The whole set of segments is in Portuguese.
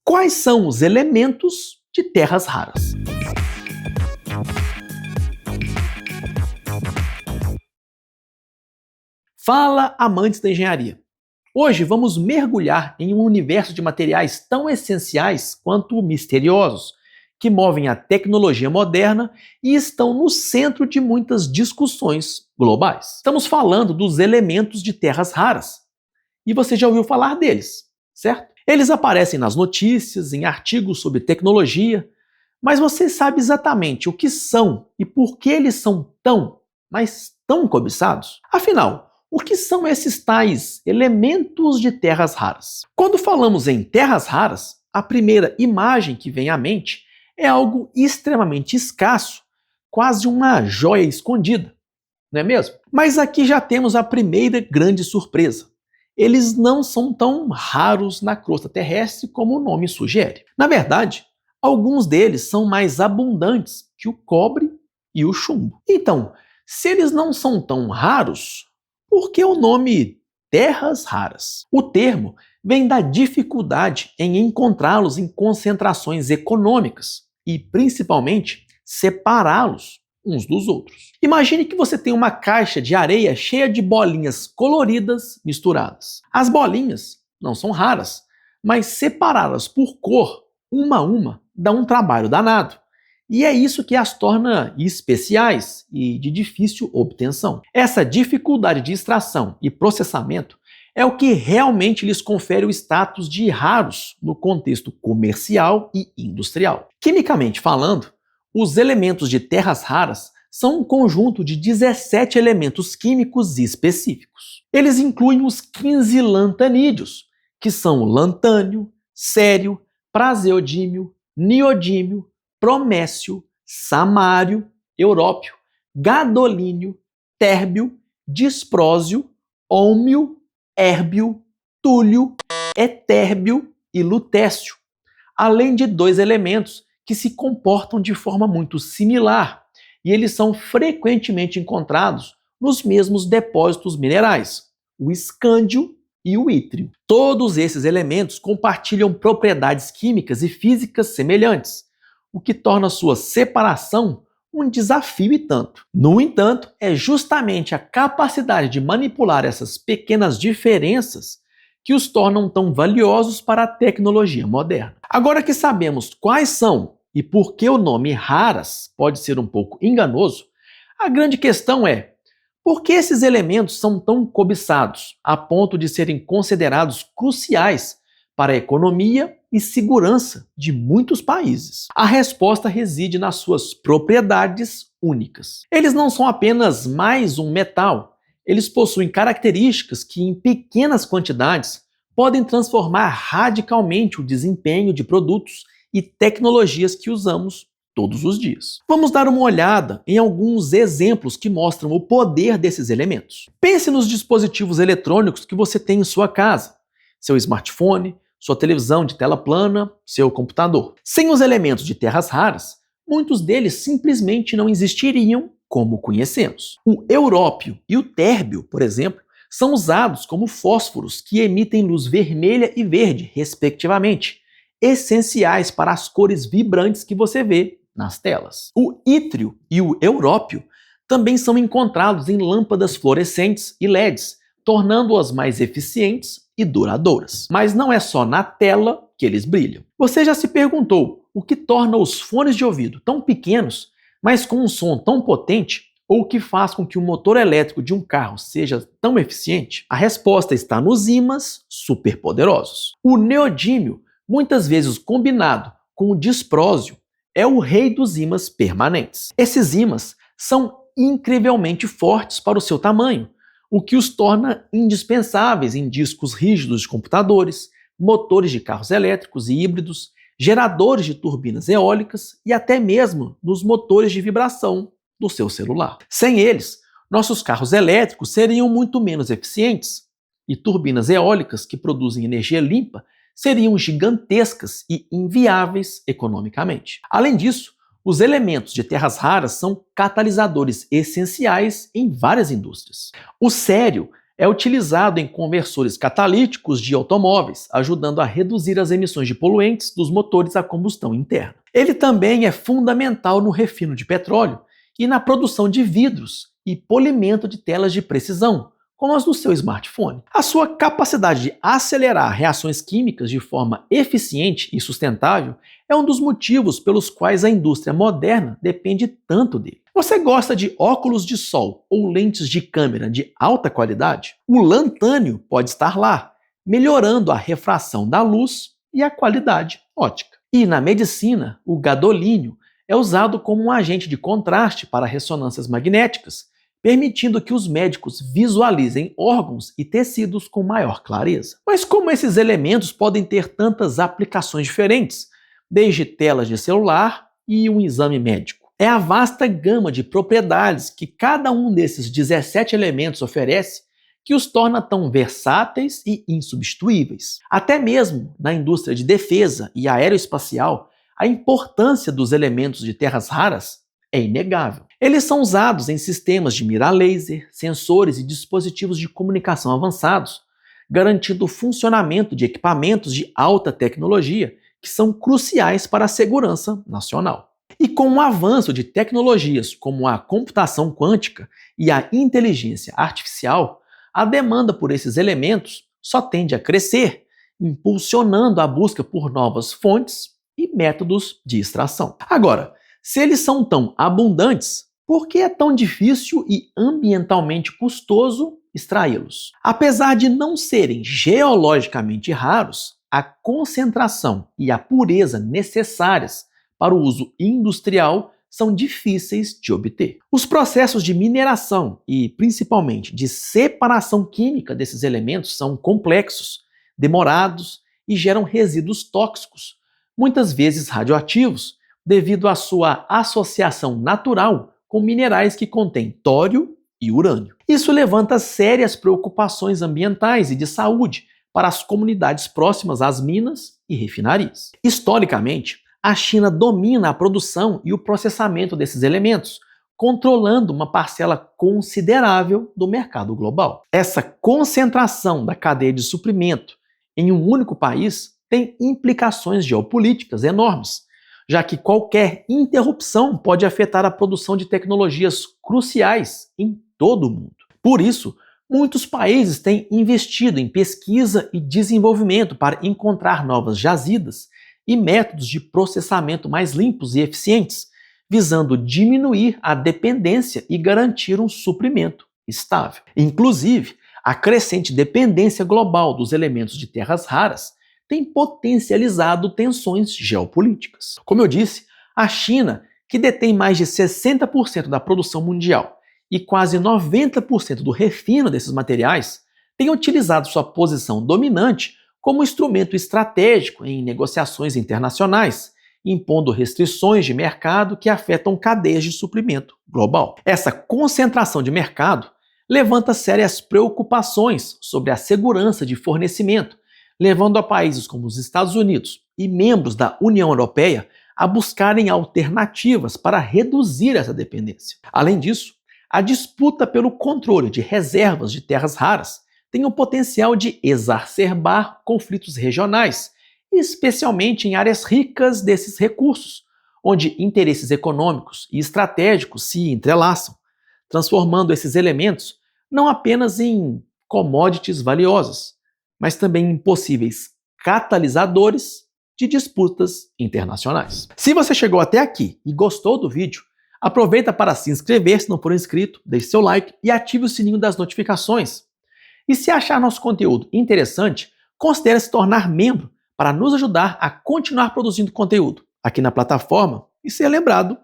Quais são os elementos de terras raras? Fala, amantes da engenharia! Hoje vamos mergulhar em um universo de materiais tão essenciais quanto misteriosos, que movem a tecnologia moderna e estão no centro de muitas discussões globais. Estamos falando dos elementos de terras raras. E você já ouviu falar deles, certo? Eles aparecem nas notícias, em artigos sobre tecnologia, mas você sabe exatamente o que são e por que eles são tão cobiçados? Afinal, o que são esses tais elementos de terras raras? Quando falamos em terras raras, a primeira imagem que vem à mente é algo extremamente escasso, quase uma joia escondida, não é mesmo? Mas aqui já temos a primeira grande surpresa. Eles não são tão raros na crosta terrestre como o nome sugere. Na verdade, alguns deles são mais abundantes que o cobre e o chumbo. Então, se eles não são tão raros, por que o nome terras raras? O termo vem da dificuldade em encontrá-los em concentrações econômicas e, principalmente, separá-los uns dos outros. Imagine que você tem uma caixa de areia cheia de bolinhas coloridas misturadas. As bolinhas não são raras, mas separá-las por cor, uma a uma, dá um trabalho danado. E é isso que as torna especiais e de difícil obtenção. Essa dificuldade de extração e processamento é o que realmente lhes confere o status de raros no contexto comercial e industrial. Quimicamente falando, os elementos de terras raras são um conjunto de 17 elementos químicos específicos. Eles incluem os 15 lantanídeos, que são lantânio, cério, praseodímio, niodímio, promécio, samário, európio, gadolínio, térbio, disprósio, ômio, érbio, túlio, etérbio e lutécio, além de 2 elementos que se comportam de forma muito similar e eles são frequentemente encontrados nos mesmos depósitos minerais, o escândio e o ítrio. Todos esses elementos compartilham propriedades químicas e físicas semelhantes, o que torna sua separação um desafio e tanto. No entanto, é justamente a capacidade de manipular essas pequenas diferenças que os tornam tão valiosos para a tecnologia moderna. Agora que sabemos quais são e por que o nome raras pode ser um pouco enganoso, a grande questão é: por que esses elementos são tão cobiçados a ponto de serem considerados cruciais para a economia e segurança de muitos países? A resposta reside nas suas propriedades únicas. Eles não são apenas mais um metal, eles possuem características que, em pequenas quantidades, podem transformar radicalmente o desempenho de produtos e tecnologias que usamos todos os dias. Vamos dar uma olhada em alguns exemplos que mostram o poder desses elementos. Pense nos dispositivos eletrônicos que você tem em sua casa, seu smartphone, sua televisão de tela plana, seu computador. Sem os elementos de terras raras, muitos deles simplesmente não existiriam como conhecemos. O európio e o térbio, por exemplo, são usados como fósforos que emitem luz vermelha e verde, respectivamente, essenciais para as cores vibrantes que você vê nas telas. O ítrio e o európio também são encontrados em lâmpadas fluorescentes e LEDs, tornando-as mais eficientes e duradouras. Mas não é só na tela que eles brilham. Você já se perguntou o que torna os fones de ouvido tão pequenos, mas com um som tão potente, ou o que faz com que o motor elétrico de um carro seja tão eficiente? A resposta está nos ímãs superpoderosos. O neodímio, muitas vezes combinado com o disprósio, é o rei dos ímãs permanentes. Esses ímãs são incrivelmente fortes para o seu tamanho, o que os torna indispensáveis em discos rígidos de computadores, motores de carros elétricos e híbridos, geradores de turbinas eólicas e até mesmo nos motores de vibração do seu celular. Sem eles, nossos carros elétricos seriam muito menos eficientes e turbinas eólicas que produzem energia limpa seriam gigantescas e inviáveis economicamente. Além disso, os elementos de terras raras são catalisadores essenciais em várias indústrias. O cério é utilizado em conversores catalíticos de automóveis, ajudando a reduzir as emissões de poluentes dos motores a combustão interna. Ele também é fundamental no refino de petróleo e na produção de vidros e polimento de telas de precisão, como as do seu smartphone. A sua capacidade de acelerar reações químicas de forma eficiente e sustentável é um dos motivos pelos quais a indústria moderna depende tanto dele. Você gosta de óculos de sol ou lentes de câmera de alta qualidade? O lantânio pode estar lá, melhorando a refração da luz e a qualidade óptica. E na medicina, o gadolínio é usado como um agente de contraste para ressonâncias magnéticas, permitindo que os médicos visualizem órgãos e tecidos com maior clareza. Mas como esses elementos podem ter tantas aplicações diferentes, desde telas de celular e um exame médico? É a vasta gama de propriedades que cada um desses 17 elementos oferece que os torna tão versáteis e insubstituíveis. Até mesmo na indústria de defesa e aeroespacial, a importância dos elementos de terras raras é inegável. Eles são usados em sistemas de mira laser, sensores e dispositivos de comunicação avançados, garantindo o funcionamento de equipamentos de alta tecnologia que são cruciais para a segurança nacional. E com o avanço de tecnologias como a computação quântica e a inteligência artificial, a demanda por esses elementos só tende a crescer, impulsionando a busca por novas fontes e métodos de extração. Agora, se eles são tão abundantes, por que é tão difícil e ambientalmente custoso extraí-los? Apesar de não serem geologicamente raros, a concentração e a pureza necessárias para o uso industrial são difíceis de obter. Os processos de mineração e, principalmente, de separação química desses elementos são complexos, demorados e geram resíduos tóxicos, muitas vezes radioativos, devido à sua associação natural com minerais que contêm tório e urânio. Isso levanta sérias preocupações ambientais e de saúde para as comunidades próximas às minas e refinarias. Historicamente, a China domina a produção e o processamento desses elementos, controlando uma parcela considerável do mercado global. Essa concentração da cadeia de suprimento em um único país tem implicações geopolíticas enormes, já que qualquer interrupção pode afetar a produção de tecnologias cruciais em todo o mundo. Por isso, muitos países têm investido em pesquisa e desenvolvimento para encontrar novas jazidas e métodos de processamento mais limpos e eficientes, visando diminuir a dependência e garantir um suprimento estável. Inclusive, a crescente dependência global dos elementos de terras raras tem potencializado tensões geopolíticas. Como eu disse, a China, que detém mais de 60% da produção mundial e quase 90% do refino desses materiais, tem utilizado sua posição dominante como instrumento estratégico em negociações internacionais, impondo restrições de mercado que afetam cadeias de suprimento global. Essa concentração de mercado levanta sérias preocupações sobre a segurança de fornecimento, levando a países como os Estados Unidos e membros da União Europeia a buscarem alternativas para reduzir essa dependência. Além disso, a disputa pelo controle de reservas de terras raras tem o potencial de exacerbar conflitos regionais, especialmente em áreas ricas desses recursos, onde interesses econômicos e estratégicos se entrelaçam, transformando esses elementos não apenas em commodities valiosas, mas também em possíveis catalisadores de disputas internacionais. Se você chegou até aqui e gostou do vídeo, aproveita para se inscrever se não for inscrito, deixe seu like e ative o sininho das notificações. E se achar nosso conteúdo interessante, considere se tornar membro para nos ajudar a continuar produzindo conteúdo aqui na plataforma e ser lembrado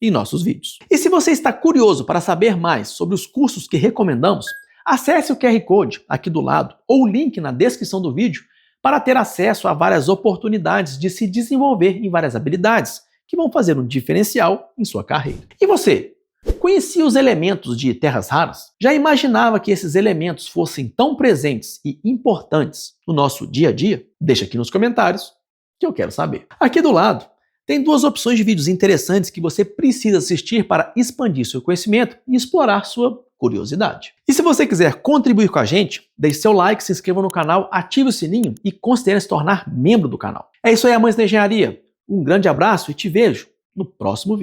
em nossos vídeos. E se você está curioso para saber mais sobre os cursos que recomendamos, acesse o QR Code aqui do lado ou o link na descrição do vídeo para ter acesso a várias oportunidades de se desenvolver em várias habilidades que vão fazer um diferencial em sua carreira. E você, conhecia os elementos de terras raras? Já imaginava que esses elementos fossem tão presentes e importantes no nosso dia a dia? Deixa aqui nos comentários que eu quero saber. Aqui do lado, Tem duas opções de vídeos interessantes que você precisa assistir para expandir seu conhecimento e explorar sua curiosidade. E se você quiser contribuir com a gente, deixe seu like, se inscreva no canal, ative o sininho e considere se tornar membro do canal. É isso aí, amantes da engenharia. Um grande abraço e te vejo no próximo vídeo.